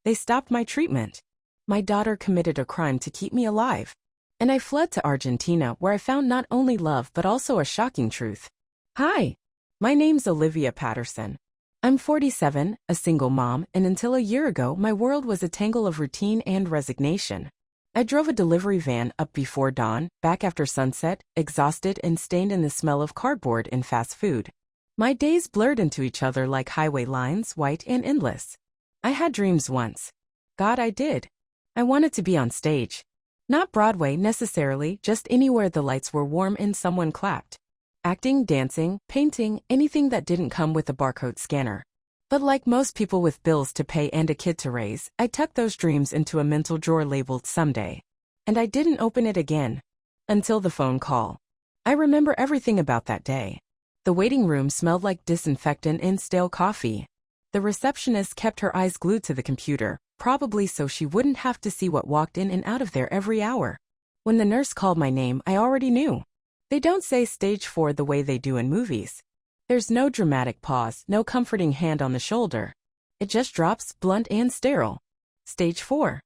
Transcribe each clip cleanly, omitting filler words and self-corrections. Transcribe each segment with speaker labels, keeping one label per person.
Speaker 1: They stopped my treatment. My daughter committed a crime to keep me alive. And I fled to Argentina, where I found not only love but also a shocking truth. Hi, my name's Olivia Patterson. I'm 47, a single mom, and until a year ago my world was a tangle of routine and resignation. I drove a delivery van up before dawn, back after sunset, exhausted and stained in the smell of cardboard and fast food. My days blurred into each other like highway lines, white and endless. I had dreams once. God, I did. I wanted to be on stage. Not Broadway necessarily, just anywhere the lights were warm and someone clapped. Acting, dancing, painting, anything that didn't come with a barcode scanner. But like most people with bills to pay and a kid to raise, I tucked those dreams into a mental drawer labeled someday. And I didn't open it again. Until the phone call. I remember everything about that day. The waiting room smelled like disinfectant and stale coffee. The receptionist kept her eyes glued to the computer, probably so she wouldn't have to see what walked in and out of there every hour. When the nurse called my name, I already knew. They don't say stage 4 the way they do in movies. There's no dramatic pause, no comforting hand on the shoulder. It just drops, blunt and sterile. Stage 4.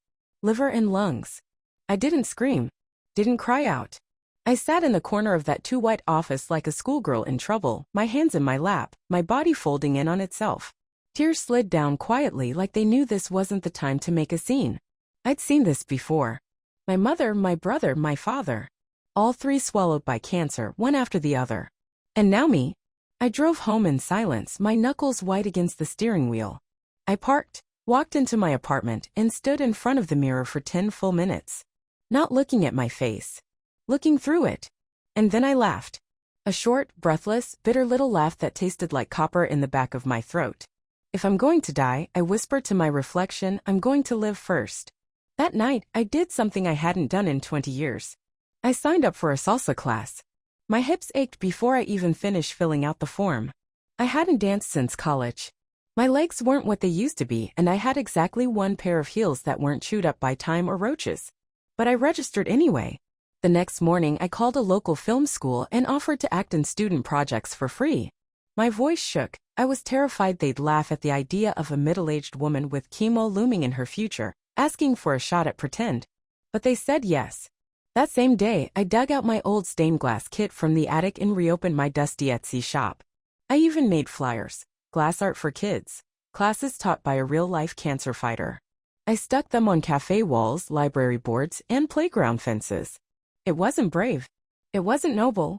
Speaker 1: Liver and lungs. I didn't scream. Didn't cry out. I sat in the corner of that too-white office like a schoolgirl in trouble, my hands in my lap, my body folding in on itself. Tears slid down quietly like they knew this wasn't the time to make a scene. I'd seen this before. My mother, my brother, my father. All three swallowed by cancer, one after the other. And now me. I drove home in silence, my knuckles white against the steering wheel. I parked, walked into my apartment, and stood in front of the mirror for 10 full minutes. Not looking at my face. Looking through it. And then I laughed. A short, breathless, bitter little laugh that tasted like copper in the back of my throat. If I'm going to die, I whispered to my reflection, I'm going to live first. That night, I did something I hadn't done in 20 years. I signed up for a salsa class. My hips ached before I even finished filling out the form. I hadn't danced since college. My legs weren't what they used to be, and I had exactly one pair of heels that weren't chewed up by time or roaches. But I registered anyway. The next morning, I called a local film school and offered to act in student projects for free. My voice shook. I was terrified they'd laugh at the idea of a middle-aged woman with chemo looming in her future, asking for a shot at pretend. But they said yes. That same day, I dug out my old stained glass kit from the attic and reopened my dusty Etsy shop. I even made flyers, glass art for kids, classes taught by a real-life cancer fighter. I stuck them on cafe walls, library boards, and playground fences. It wasn't brave. It wasn't noble.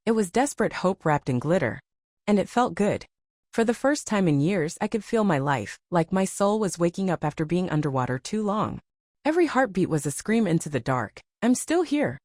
Speaker 1: It was desperate hope wrapped in glitter. And it felt good. For the first time in years, I could feel my life, like my soul was waking up after being underwater too long. Every heartbeat was a scream into the dark. I'm still here.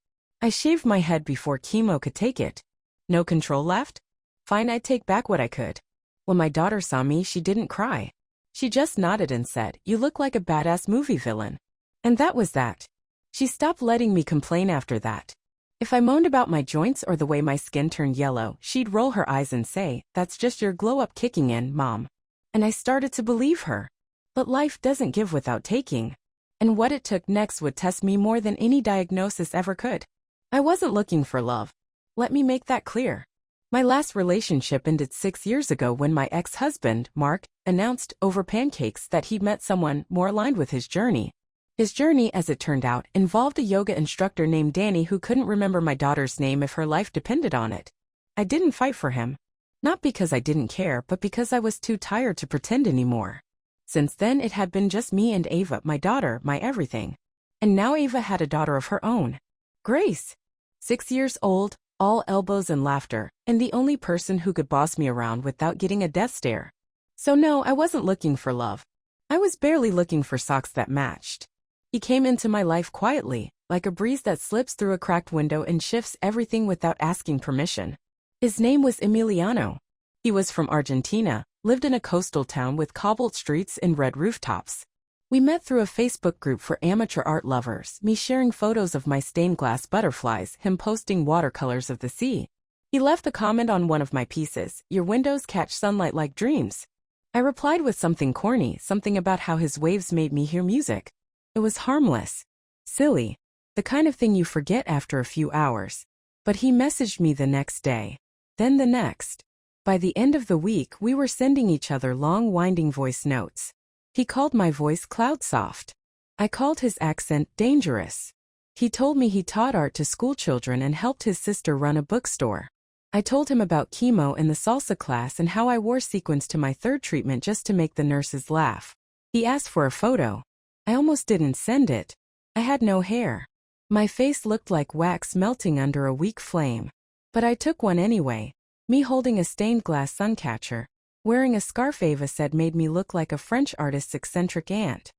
Speaker 1: I shaved my head before chemo could take it. No control left? Fine, I'd take back what I could. When my daughter saw me, she didn't cry. She just nodded and said, "You look like a badass movie villain." And that was that. She stopped letting me complain after that. If I moaned about my joints or the way my skin turned yellow, she'd roll her eyes and say, "That's just your glow-up kicking in, Mom." And I started to believe her. But life doesn't give without taking. And what it took next would test me more than any diagnosis ever could. I wasn't looking for love. Let me make that clear. My last relationship ended 6 years ago when my ex-husband, Mark, announced over pancakes that he'd met someone more aligned with his journey. His journey, as it turned out, involved a yoga instructor named Danny who couldn't remember my daughter's name if her life depended on it. I didn't fight for him. Not because I didn't care, but because I was too tired to pretend anymore. Since then, it had been just me and Ava, my daughter, my everything. And now Ava had a daughter of her own. Grace. 6 years old, all elbows and laughter, and the only person who could boss me around without getting a death stare. So no, I wasn't looking for love. I was barely looking for socks that matched. He came into my life quietly, like a breeze that slips through a cracked window and shifts everything without asking permission. His name was Emiliano. He was from Argentina, lived in a coastal town with cobbled streets and red rooftops. We met through a Facebook group for amateur art lovers, me sharing photos of my stained glass butterflies, him posting watercolors of the sea. He left a comment on one of my pieces, "Your windows catch sunlight like dreams." I replied with something corny, something about how his waves made me hear music. It was harmless. Silly. The kind of thing you forget after a few hours. But he messaged me the next day. Then the next. By the end of the week, we were sending each other long, winding voice notes. He called my voice cloud soft. I called his accent dangerous. He told me he taught art to schoolchildren and helped his sister run a bookstore. I told him about chemo in the salsa class and how I wore sequins to my third treatment just to make the nurses laugh. He asked for a photo. I almost didn't send it. I had no hair. My face looked like wax melting under a weak flame. But I took one anyway, me holding a stained glass suncatcher, wearing a scarf Ava said made me look like a French artist's eccentric aunt.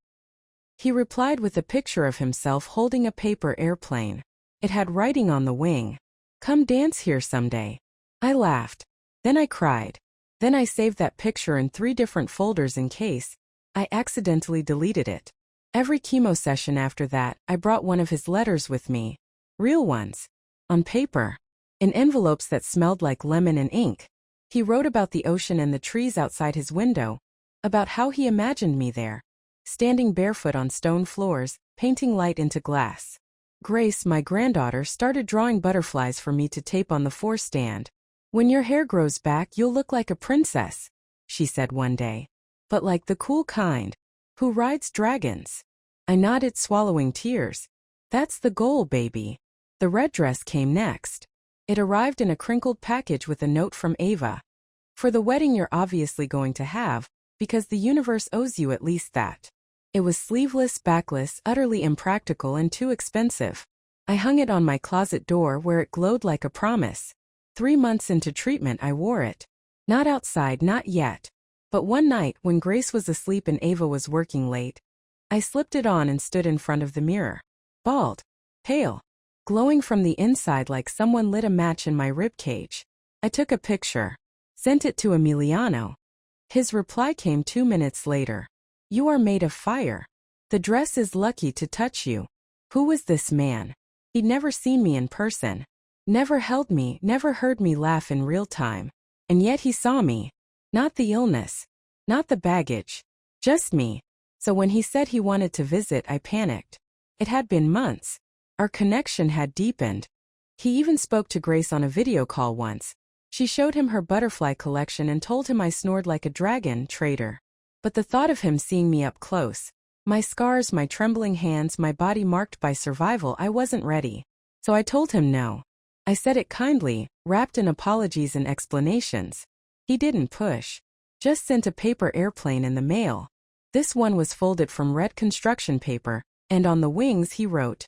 Speaker 1: He replied with a picture of himself holding a paper airplane. It had writing on the wing. "Come dance here someday." I laughed. Then I cried. Then I saved that picture in 3 different folders in case I accidentally deleted it. Every chemo session after that, I brought one of his letters with me. Real ones. On paper. In envelopes that smelled like lemon and ink. He wrote about the ocean and the trees outside his window. About how he imagined me there. Standing barefoot on stone floors, painting light into glass. Grace, my granddaughter, started drawing butterflies for me to tape on the forestand. "When your hair grows back, you'll look like a princess," she said one day. "But like the cool kind. Who rides dragons." I nodded, swallowing tears. "That's the goal, baby." The red dress came next. It arrived in a crinkled package with a note from Ava. "For the wedding you're obviously going to have, because the universe owes you at least that." It was sleeveless, backless, utterly impractical and too expensive. I hung it on my closet door where it glowed like a promise. 3 months into treatment I wore it. Not outside, not yet. But one night, when Grace was asleep and Ava was working late, I slipped it on and stood in front of the mirror. Bald. Pale. Glowing from the inside like someone lit a match in my ribcage. I took a picture. Sent it to Emiliano. His reply came 2 minutes later. "You are made of fire. The dress is lucky to touch you." Who was this man? He'd never seen me in person. Never held me, never heard me laugh in real time. And yet he saw me. Not the illness. Not the baggage. Just me. So when he said he wanted to visit, I panicked. It had been months. Our connection had deepened. He even spoke to Grace on a video call once. She showed him her butterfly collection and told him I snored like a dragon, traitor. But the thought of him seeing me up close, my scars, my trembling hands, my body marked by survival, I wasn't ready. So I told him no. I said it kindly, wrapped in apologies and explanations. He didn't push. Just sent a paper airplane in the mail. This one was folded from red construction paper, and on the wings he wrote,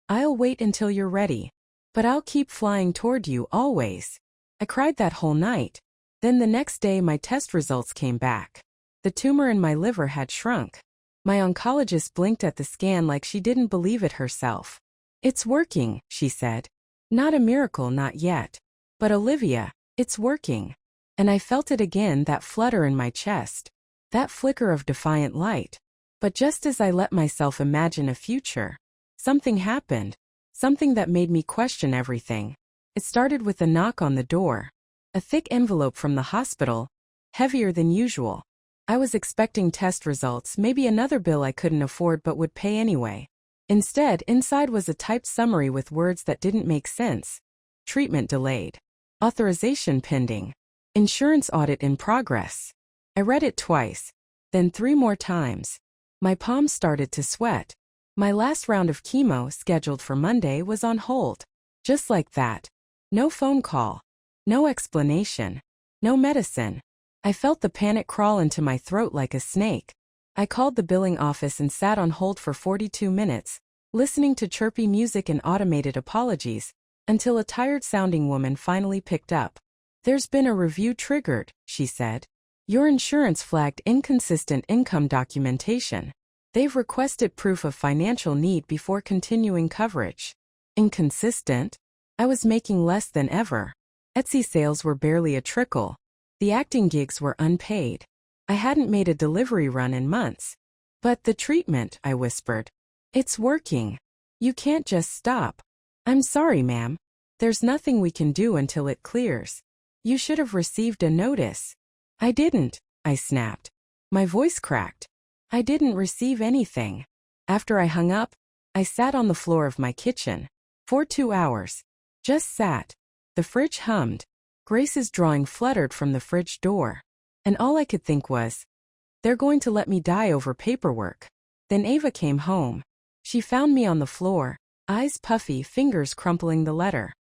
Speaker 1: "I'll wait until you're ready. But I'll keep flying toward you always." I cried that whole night. Then the next day my test results came back. The tumor in my liver had shrunk. My oncologist blinked at the scan like she didn't believe it herself. "It's working," she said. "Not a miracle, not yet. But Olivia, it's working." And I felt it again, that flutter in my chest. That flicker of defiant light. But just as I let myself imagine a future, something happened. Something that made me question everything. It started with a knock on the door. A thick envelope from the hospital. Heavier than usual. I was expecting test results, maybe another bill I couldn't afford but would pay anyway. Instead, inside was a typed summary with words that didn't make sense. Treatment delayed. Authorization pending. Insurance audit in progress. I read it twice. Then 3 more times. My palms started to sweat. My last round of chemo, scheduled for Monday, was on hold. Just like that. No phone call. No explanation. No medicine. I felt the panic crawl into my throat like a snake. I called the billing office and sat on hold for 42 minutes, listening to chirpy music and automated apologies, until a tired-sounding woman finally picked up. "There's been a review triggered," she said. "Your insurance flagged inconsistent income documentation. They've requested proof of financial need before continuing coverage." Inconsistent? I was making less than ever. Etsy sales were barely a trickle. The acting gigs were unpaid. I hadn't made a delivery run in months. "But the treatment," I whispered. "It's working. You can't just stop." "I'm sorry, ma'am. There's nothing we can do until it clears. You should have received a notice." "I didn't," I snapped. My voice cracked. "I didn't receive anything." After I hung up, I sat on the floor of my kitchen. For 2 hours. Just sat. The fridge hummed. Grace's drawing fluttered from the fridge door. And all I could think was, They're going to let me die over paperwork. Then Ava came home. She found me on the floor, eyes puffy, fingers crumpling the letter.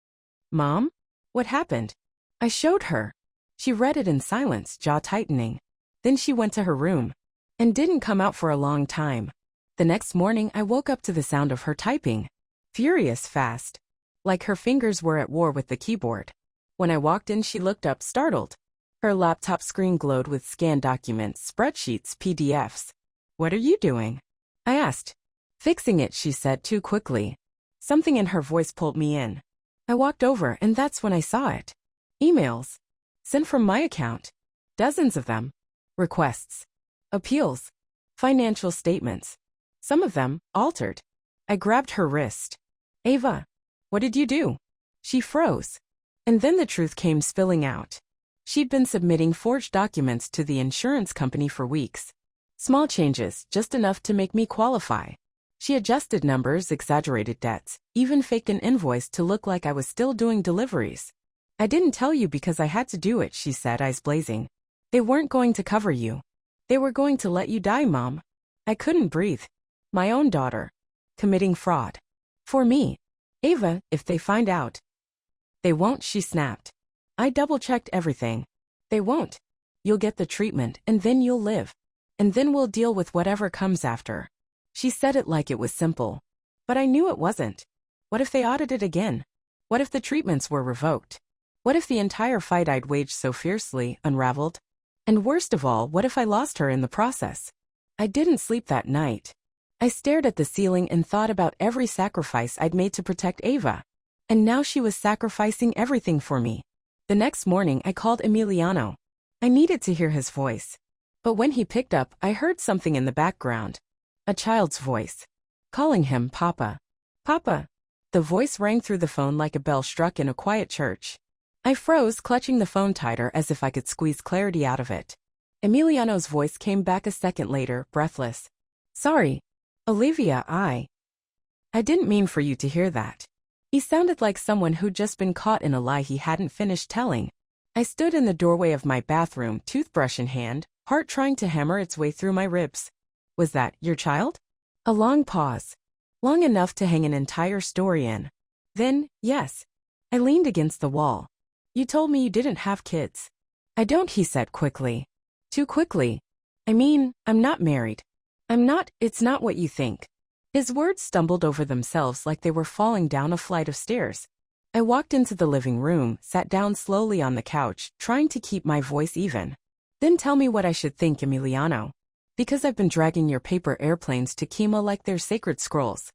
Speaker 1: Mom? What happened? I showed her. She read it in silence, jaw tightening. Then she went to her room and didn't come out for a long time. The next morning, I woke up to the sound of her typing. Furious fast. Like her fingers were at war with the keyboard. When I walked in, she looked up, startled. Her laptop screen glowed with scanned documents, spreadsheets, PDFs. What are you doing? I asked. Fixing it, she said too quickly. Something in her voice pulled me in. I walked over, and that's when I saw it. Emails. Sent from my account. Dozens of them. Requests. Appeals. Financial statements. Some of them altered. I grabbed her wrist. Ava, what did you do? She froze. And then the truth came spilling out. She'd been submitting forged documents to the insurance company for weeks. Small changes, just enough to make me qualify. She adjusted numbers, exaggerated debts, even faked an invoice to look like I was still doing deliveries. I didn't tell you because I had to do it, she said, eyes blazing. They weren't going to cover you. They were going to let you die, Mom. I couldn't breathe. My own daughter. Committing fraud. For me. Ava, if they find out. They won't, she snapped. I double-checked everything. They won't. You'll get the treatment, and then you'll live. And then we'll deal with whatever comes after. She said it like it was simple. But I knew it wasn't. What if they audited again? What if the treatments were revoked? What if the entire fight I'd waged so fiercely unraveled? And worst of all, what if I lost her in the process? I didn't sleep that night. I stared at the ceiling and thought about every sacrifice I'd made to protect Ava. And now she was sacrificing everything for me. The next morning, I called Emiliano. I needed to hear his voice. But when he picked up, I heard something in the background. A child's voice. Calling him Papa. Papa. The voice rang through the phone like a bell struck in a quiet church. I froze, clutching the phone tighter as if I could squeeze clarity out of it. Emiliano's voice came back a second later, breathless. Sorry. Olivia, I didn't mean for you to hear that. He sounded like someone who'd just been caught in a lie he hadn't finished telling. I stood in the doorway of my bathroom, toothbrush in hand, heart trying to hammer its way through my ribs. Was that your child? A long pause. Long enough to hang an entire story in. Then, yes. I leaned against the wall. You told me you didn't have kids. I don't, he said quickly. Too quickly. I mean, I'm not married. It's not what you think. His words stumbled over themselves like they were falling down a flight of stairs. I walked into the living room, sat down slowly on the couch, trying to keep my voice even. Then tell me what I should think, Emiliano. Because I've been dragging your paper airplanes to Kima like they're sacred scrolls.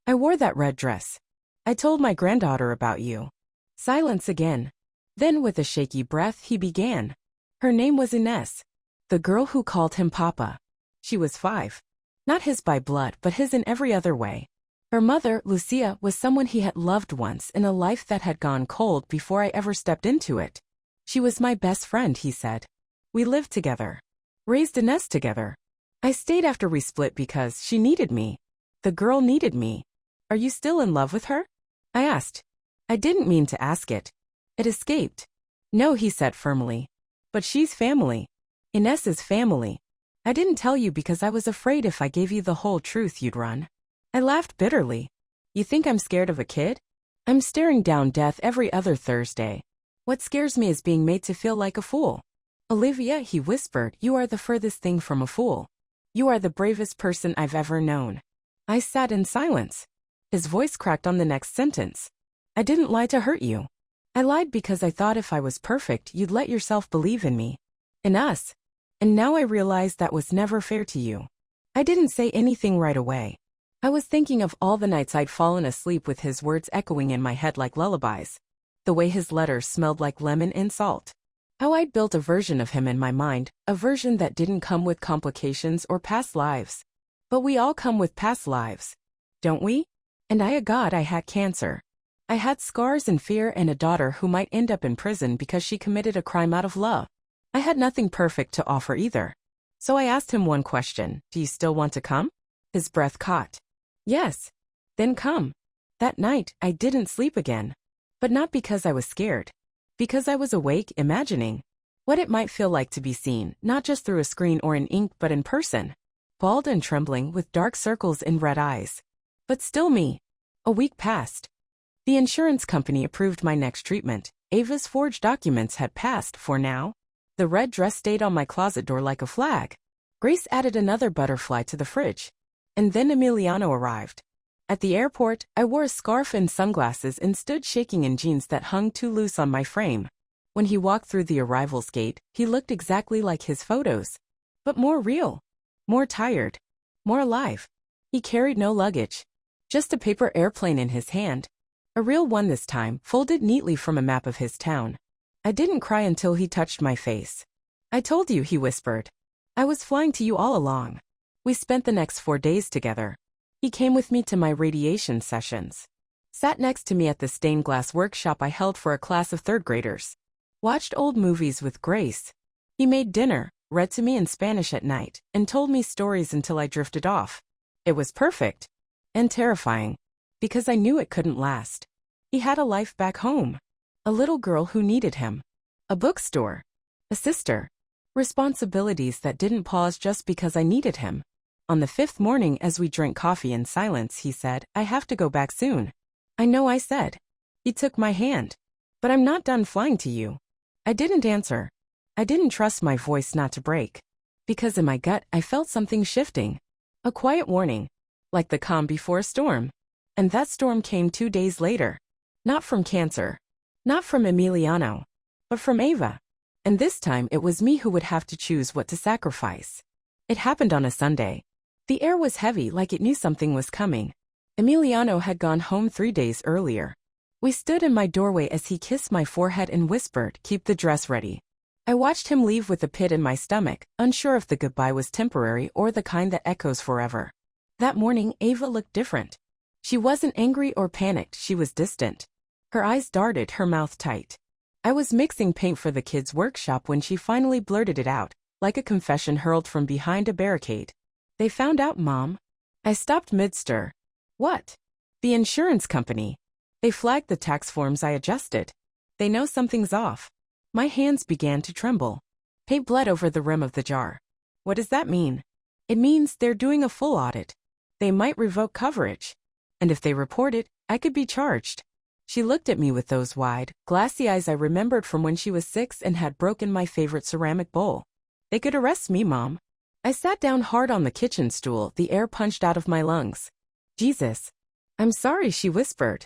Speaker 1: I wore that red dress. I told my granddaughter about you. Silence again. Then with a shaky breath, he began. Her name was Ines. The girl who called him Papa. She was 5. Not his by blood, but his in every other way. Her mother, Lucia, was someone he had loved once in a life that had gone cold before I ever stepped into it. She was my best friend, he said. We lived together. Raised a nest together. I stayed after we split because she needed me. The girl needed me. Are you still in love with her? I asked. I didn't mean to ask it. It escaped. No, he said firmly. But she's family. Ines is family. I didn't tell you because I was afraid if I gave you the whole truth you'd run. I laughed bitterly. You think I'm scared of a kid? I'm staring down death every other Thursday. What scares me is being made to feel like a fool. Olivia, he whispered, you are the furthest thing from a fool. You are the bravest person I've ever known. I sat in silence. His voice cracked on the next sentence. I didn't lie to hurt you. I lied because I thought if I was perfect, you'd let yourself believe in me. In us. And now I realize that was never fair to you. I didn't say anything right away. I was thinking of all the nights I'd fallen asleep with his words echoing in my head like lullabies. The way his letters smelled like lemon and salt. How I'd built a version of him in my mind, a version that didn't come with complications or past lives. But we all come with past lives. Don't we? And God, I had cancer. I had scars and fear and a daughter who might end up in prison because she committed a crime out of love. I had nothing perfect to offer either. So I asked him one question, do you still want to come? His breath caught. Yes. Then come. That night, I didn't sleep again. But not because I was scared. Because I was awake, imagining. What it might feel like to be seen, not just through a screen or in ink but in person. Bald and trembling with dark circles in red eyes. But still me. A week passed. The insurance company approved my next treatment. Ava's forged documents had passed for now. The red dress stayed on my closet door like a flag. Grace added another butterfly to the fridge. And then Emiliano arrived. At the airport, I wore a scarf and sunglasses and stood shaking in jeans that hung too loose on my frame. When he walked through the arrivals gate, he looked exactly like his photos. But more real. More tired. More alive. He carried no luggage. Just a paper airplane in his hand. A real one this time, folded neatly from a map of his town. I didn't cry until he touched my face. I told you, he whispered. I was flying to you all along. We spent the next 4 days together. He came with me to my radiation sessions. Sat next to me at the stained glass workshop I held for a class of third graders. Watched old movies with Grace. He made dinner, read to me in Spanish at night, and told me stories until I drifted off. It was perfect. And terrifying. Because I knew it couldn't last. He had a life back home. A little girl who needed him. A bookstore. A sister. Responsibilities that didn't pause just because I needed him. On the 5th morning as we drank coffee in silence, he said, I have to go back soon. I know, I said. He took my hand. But I'm not done flying to you. I didn't answer. I didn't trust my voice not to break. Because in my gut I felt something shifting. A quiet warning. Like the calm before a storm. And that storm came 2 days later. Not from cancer. Not from Emiliano. But from Ava. And this time it was me who would have to choose what to sacrifice. It happened on a Sunday. The air was heavy, like it knew something was coming. Emiliano had gone home 3 days earlier. We stood in my doorway as he kissed my forehead and whispered, keep the dress ready. I watched him leave with a pit in my stomach, unsure if the goodbye was temporary or the kind that echoes forever. That morning, Ava looked different. She wasn't angry or panicked, she was distant. Her eyes darted, her mouth tight. I was mixing paint for the kids' workshop when she finally blurted it out, like a confession hurled from behind a barricade. They found out, Mom. I stopped mid-stir. What? The insurance company. They flagged the tax forms I adjusted. They know something's off. My hands began to tremble. Paint bled over the rim of the jar. What does that mean? It means they're doing a full audit. They might revoke coverage. And if they report it, I could be charged. She looked at me with those wide, glassy eyes I remembered from when she was 6 and had broken my favorite ceramic bowl. They could arrest me, Mom. I sat down hard on the kitchen stool, the air punched out of my lungs. Jesus. I'm sorry, she whispered.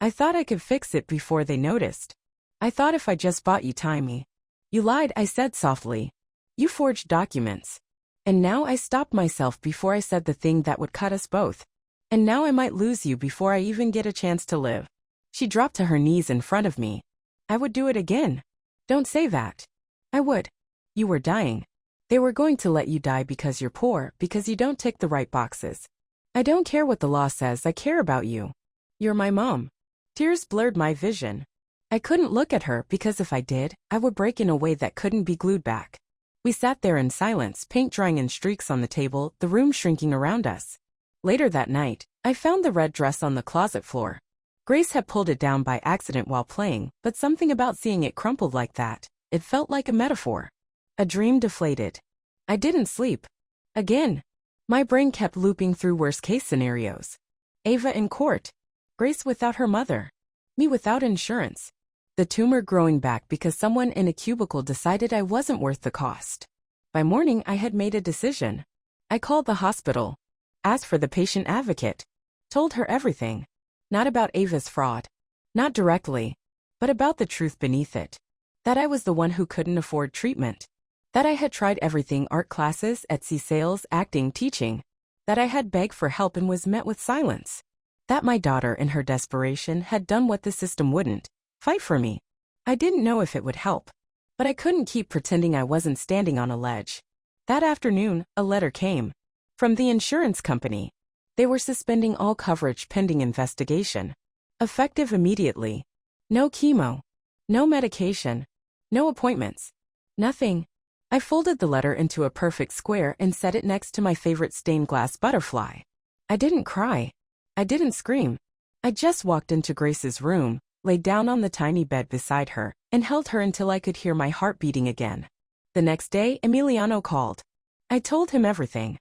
Speaker 1: I thought I could fix it before they noticed. I thought if I just bought you time. You lied, I said softly. You forged documents. And now I stopped myself before I said the thing that would cut us both. And now I might lose you before I even get a chance to live. She dropped to her knees in front of me. I would do it again. Don't say that. I would. You were dying. They were going to let you die because you're poor, because you don't tick the right boxes. I don't care what the law says, I care about you. You're my mom. Tears blurred my vision. I couldn't look at her because if I did, I would break in a way that couldn't be glued back. We sat there in silence, paint drying in streaks on the table, the room shrinking around us. Later that night, I found the red dress on the closet floor. Grace had pulled it down by accident while playing, but something about seeing it crumpled like that, it felt like a metaphor. A dream deflated. I didn't sleep. Again. My brain kept looping through worst-case scenarios. Ava in court. Grace without her mother. Me without insurance. The tumor growing back because someone in a cubicle decided I wasn't worth the cost. By morning, I had made a decision. I called the hospital. Asked for the patient advocate. Told her everything. Not about Ava's fraud. Not directly. But about the truth beneath it. That I was the one who couldn't afford treatment. That I had tried everything, art classes, Etsy sales, acting, teaching. That I had begged for help and was met with silence. That my daughter, in her desperation, had done what the system wouldn't. Fight for me. I didn't know if it would help. But I couldn't keep pretending I wasn't standing on a ledge. That afternoon, a letter came. From the insurance company. They were suspending all coverage pending investigation. Effective immediately. No chemo. No medication. No appointments. Nothing. I folded the letter into a perfect square and set it next to my favorite stained glass butterfly. I didn't cry. I didn't scream. I just walked into Grace's room, laid down on the tiny bed beside her, and held her until I could hear my heart beating again. The next day, Emiliano called. I told him everything.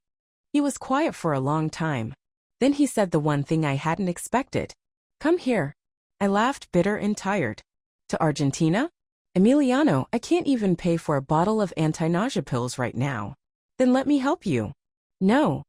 Speaker 1: He was quiet for a long time. Then he said the one thing I hadn't expected. Come here. I laughed, bitter and tired. To Argentina? Emiliano, I can't even pay for a bottle of anti-nausea pills right now. Then let me help you. No.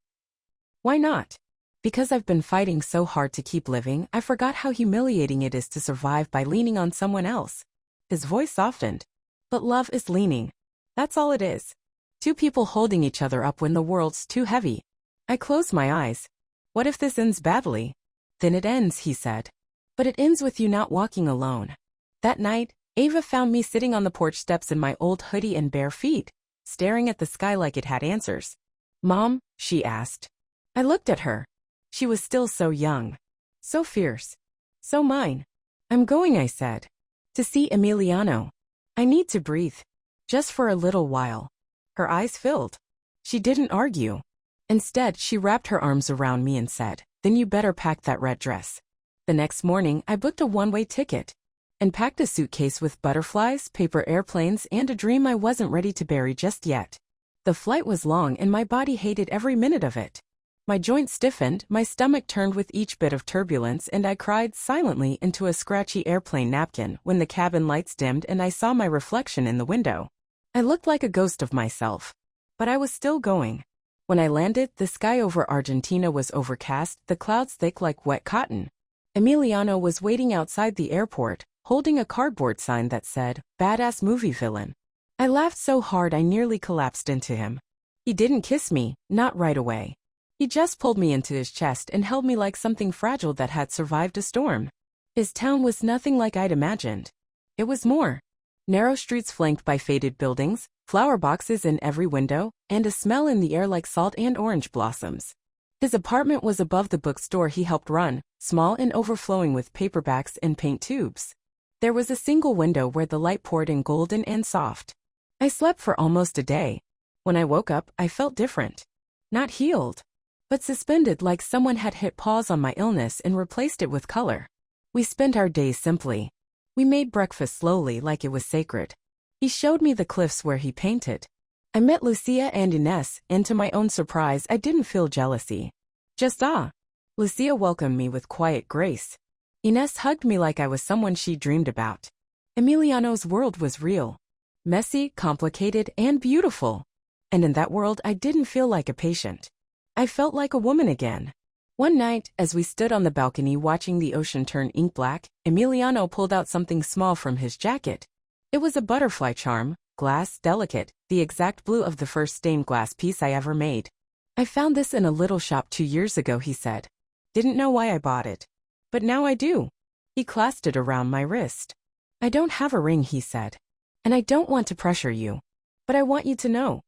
Speaker 1: Why not? Because I've been fighting so hard to keep living, I forgot how humiliating it is to survive by leaning on someone else. His voice softened. But love is leaning. That's all it is. Two people holding each other up when the world's too heavy. I closed my eyes. What if this ends badly? Then it ends, he said. But it ends with you not walking alone. That night, Ava found me sitting on the porch steps in my old hoodie and bare feet, staring at the sky like it had answers. Mom, she asked. I looked at her. She was still so young. So fierce. So mine. I'm going, I said. To see Emiliano. I need to breathe. Just for a little while. Her eyes filled. She didn't argue. Instead, she wrapped her arms around me and said, then you better pack that red dress. The next morning, I booked a one-way ticket and packed a suitcase with butterflies, paper airplanes, and a dream I wasn't ready to bury just yet. The flight was long and my body hated every minute of it. My joints stiffened, my stomach turned with each bit of turbulence, and I cried silently into a scratchy airplane napkin when the cabin lights dimmed and I saw my reflection in the window. I looked like a ghost of myself. But I was still going. When I landed, the sky over Argentina was overcast, the clouds thick like wet cotton. Emiliano was waiting outside the airport, holding a cardboard sign that said, "Badass movie villain." I laughed so hard I nearly collapsed into him. He didn't kiss me, not right away. He just pulled me into his chest and held me like something fragile that had survived a storm. His town was nothing like I'd imagined. It was more. Narrow streets flanked by faded buildings, flower boxes in every window, and a smell in the air like salt and orange blossoms. His apartment was above the bookstore he helped run, small and overflowing with paperbacks and paint tubes. There was a single window where the light poured in golden and soft. I slept for almost a day. When I woke up, I felt different. Not healed, but suspended, like someone had hit pause on my illness and replaced it with color. We spent our days simply. We made breakfast slowly like it was sacred. He showed me the cliffs where he painted. I met Lucia and Ines, and to my own surprise, I didn't feel jealousy. Just awe. Lucia welcomed me with quiet grace. Ines hugged me like I was someone she dreamed about. Emiliano's world was real. Messy, complicated, and beautiful. And in that world, I didn't feel like a patient. I felt like a woman again. One night, as we stood on the balcony watching the ocean turn ink black, Emiliano pulled out something small from his jacket. It was a butterfly charm, glass, delicate, the exact blue of the first stained glass piece I ever made. I found this in a little shop 2 years ago, he said. Didn't know why I bought it. But now I do. He clasped it around my wrist. I don't have a ring, he said. And I don't want to pressure you. But I want you to know.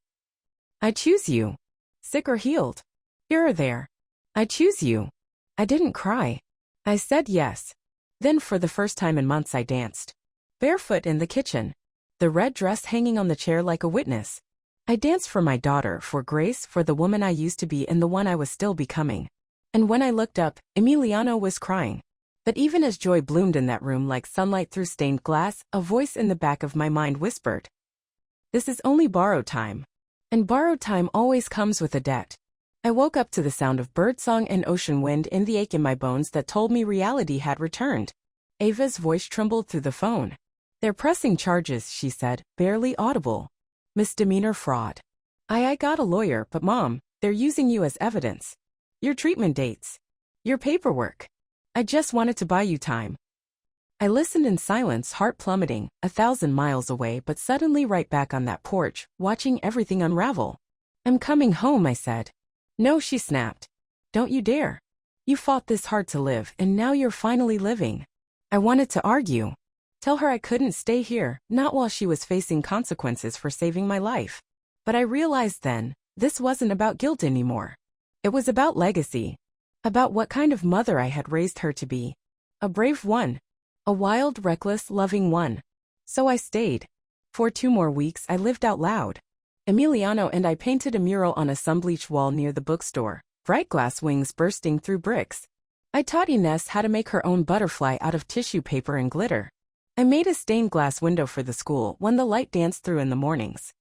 Speaker 1: I choose you. Sick or healed. Here or there. I choose you. I didn't cry. I said yes. Then for the first time in months I danced. Barefoot in the kitchen. The red dress hanging on the chair like a witness. I danced for my daughter, for Grace, for the woman I used to be and the one I was still becoming. And when I looked up, Emiliano was crying. But even as joy bloomed in that room like sunlight through stained glass, a voice in the back of my mind whispered, "This is only borrowed time." And borrowed time always comes with a debt. I woke up to the sound of birdsong and ocean wind and the ache in my bones that told me reality had returned. Ava's voice trembled through the phone. "They're pressing charges," she said, barely audible. "Misdemeanor fraud. I got a lawyer, but Mom, they're using you as evidence. Your treatment dates. Your paperwork. I just wanted to buy you time." I listened in silence, heart plummeting, 1,000 miles away, but suddenly right back on that porch, watching everything unravel. "I'm coming home," I said. "No," she snapped. "Don't you dare. You fought this hard to live, and now you're finally living." I wanted to argue. Tell her I couldn't stay here, not while she was facing consequences for saving my life. But I realized then, this wasn't about guilt anymore. It was about legacy. About what kind of mother I had raised her to be. A brave one. A wild, reckless, loving one. So I stayed. For 2 more weeks I lived out loud. Emiliano and I painted a mural on a sun-bleached wall near the bookstore, bright glass wings bursting through bricks. I taught Ines how to make her own butterfly out of tissue paper and glitter. I made a stained glass window for the school when the light danced through in the mornings.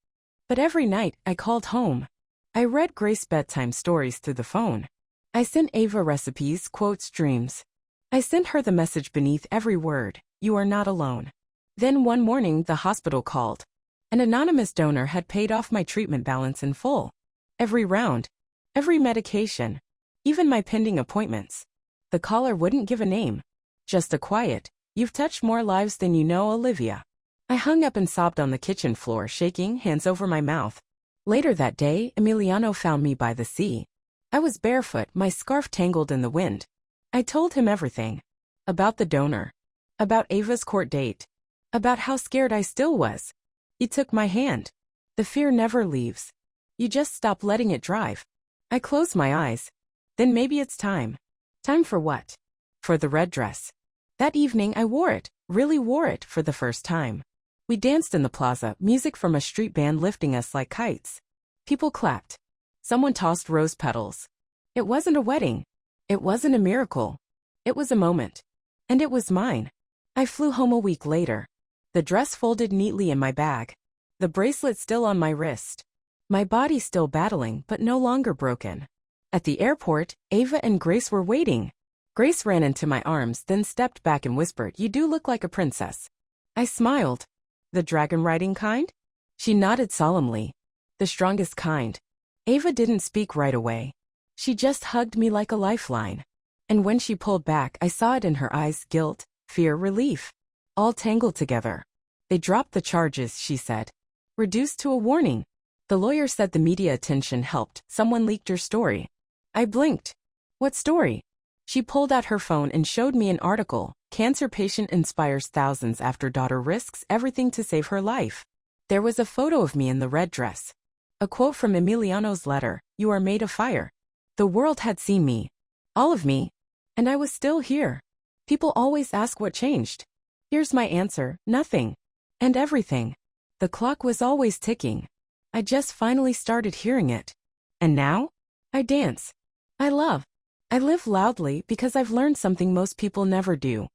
Speaker 1: But every night, I called home. I read Grace bedtime stories through the phone. I sent Ava recipes, quotes, dreams. I sent her the message beneath every word, "You are not alone." Then one morning, the hospital called. An anonymous donor had paid off my treatment balance in full. Every round, every medication, even my pending appointments. The caller wouldn't give a name. Just a quiet, "You've touched more lives than you know, Olivia." I hung up and sobbed on the kitchen floor, shaking, hands over my mouth. Later that day, Emiliano found me by the sea. I was barefoot, my scarf tangled in the wind. I told him everything. About the donor. About Ava's court date. About how scared I still was. He took my hand. The fear never leaves. You just stop letting it drive. I closed my eyes. Then maybe it's time. Time for what? For the red dress. That evening I wore it, really wore it for the first time. We danced in the plaza, music from a street band lifting us like kites. People clapped. Someone tossed rose petals. It wasn't a wedding. It wasn't a miracle. It was a moment. And it was mine. I flew home a week later. The dress folded neatly in my bag. The bracelet still on my wrist. My body still battling, but no longer broken. At the airport, Ava and Grace were waiting. Grace ran into my arms, then stepped back and whispered, "You do look like a princess." I smiled. "The dragon riding kind?" She nodded solemnly. "The strongest kind." Ava didn't speak right away. She just hugged me like a lifeline. And when she pulled back, I saw it in her eyes, guilt, fear, relief. All tangled together. "They dropped the charges," she said. "Reduced to a warning. The lawyer said the media attention helped. Someone leaked your story." I blinked. "What story?" She pulled out her phone and showed me an article. "Cancer patient inspires thousands after daughter risks everything to save her life." There was a photo of me in the red dress. A quote from Emiliano's letter, "You are made of fire." The world had seen me. All of me. And I was still here. People always ask what changed. Here's my answer, nothing. And everything. The clock was always ticking. I just finally started hearing it. And now? I dance. I love. I live loudly because I've learned something most people never do.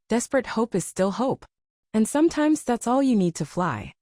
Speaker 1: Desperate hope is still hope. And sometimes that's all you need to fly.